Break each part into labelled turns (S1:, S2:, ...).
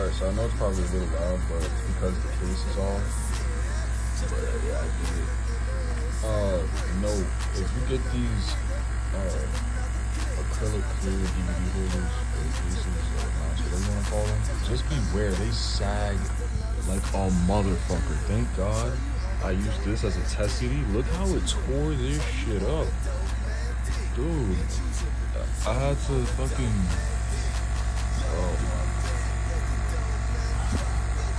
S1: Alright, so I know it's probably really loud, but it's because the case is off. But yeah, I did it. No, if you get these acrylic clear DVD holders or cases or mounts, whatever you want to call them, just beware, they sag like a motherfucker. Thank God I used this as a test CD. Look how it tore this shit up. Dude, I had to fucking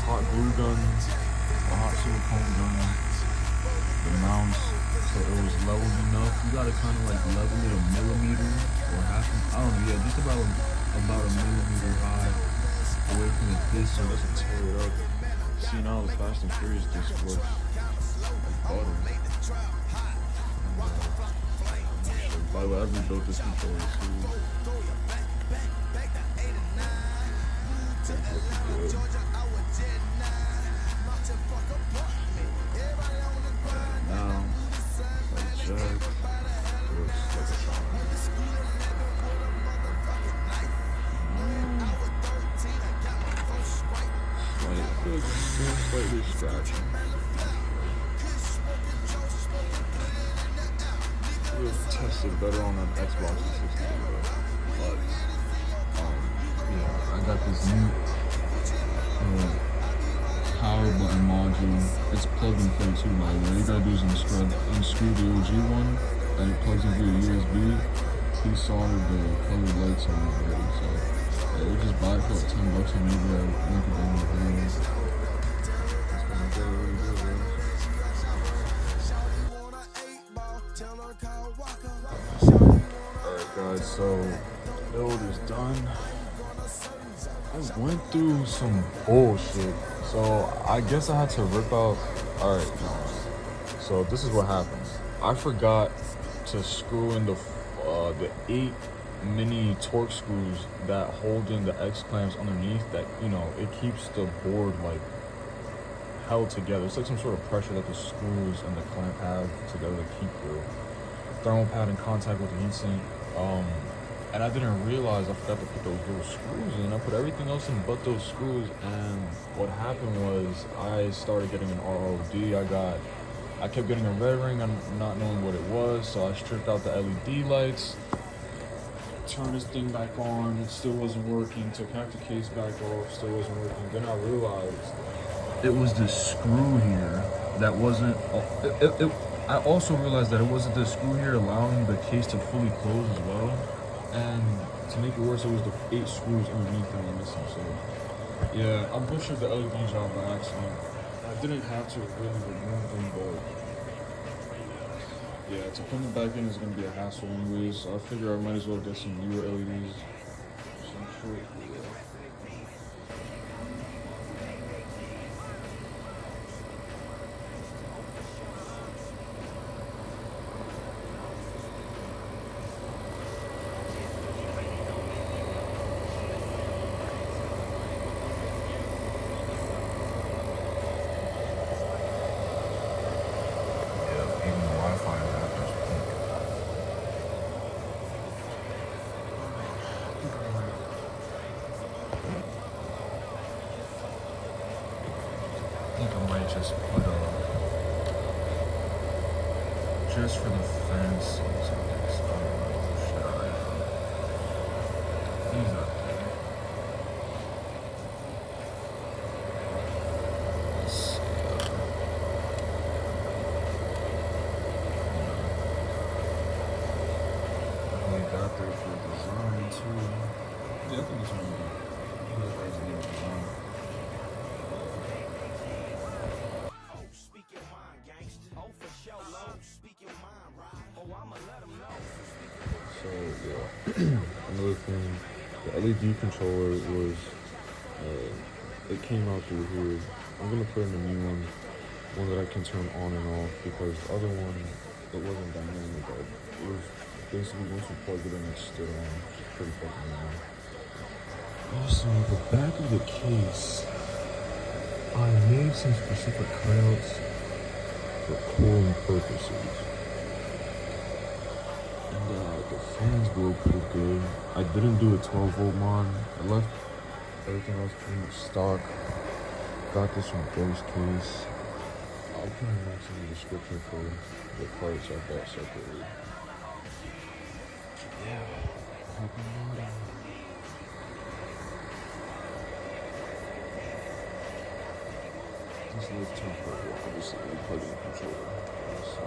S1: hot glue gun, a hot silicone gun, the mounts, so it was leveled enough. You gotta kind of like level it a millimeter or half, I don't know, yeah, just about a millimeter high away from the disc so it doesn't tear it up. See, now the Fast and Furious disc works like butter. By the way, I rebuilt this controller too. Good. Now, like check, looks like a charm. Slightly scratching. It was tested better on an Xbox 360, but yeah, I got this new power button module. It's plug and play too, by the way. All you gotta do is unscrew the OG one, and it plugs into a USB. He soldered the colored lights on it already, so yeah, we just bought it for like $10 and maybe I link it down in the video. It's gonna go really good, bro. Alright guys, so build is done. I went through some bullshit, so I guess I had to rip out. Alright, so this is what happened. I forgot to screw in the 8 mini torque screws that hold in the X clamps underneath. That, you know, it keeps the board like held together. It's like some sort of pressure that the screws and the clamp have together to keep the thermal pad in contact with the heatsink. And I didn't realize I forgot to put those little screws in. I put everything else in but those screws, and what happened was I started getting an ROD. I kept getting a red ring and not knowing what it was, so I stripped out the LED lights, turned this thing back on, it still wasn't working, took half the case back off, still wasn't working. Then I realized it was this screw here that wasn't, I also realized that it wasn't the screw here allowing the case to fully close as well. And to make it worse, it was the 8 screws underneath that were missing. So yeah, I butchered the LED job by accident. I didn't have to really remove them, but yeah, to put them back in is gonna be a hassle anyways. So I figure I might as well get some newer LEDs. Some short. Just put just for the fence. He's up there. Let's see. We got there for design too. Yeah, I think this one is design. So yeah, another thing, the LED controller was, it came out through here. I'm gonna put in a new one that I can turn on and off, because the other one, it wasn't dynamic. It was basically once you plug it in, it stood on. It's pretty fucking annoying. Also, the back of the case, I made some specific cutouts for cooling purposes. And the fans blow pretty good. I didn't do a 12 volt mod. I left Everything else came in stock. Got this from base case. I'll put in links in the description for the parts I bought separately. Yeah, happy modding. This little top part will obviously be plugging the controller. So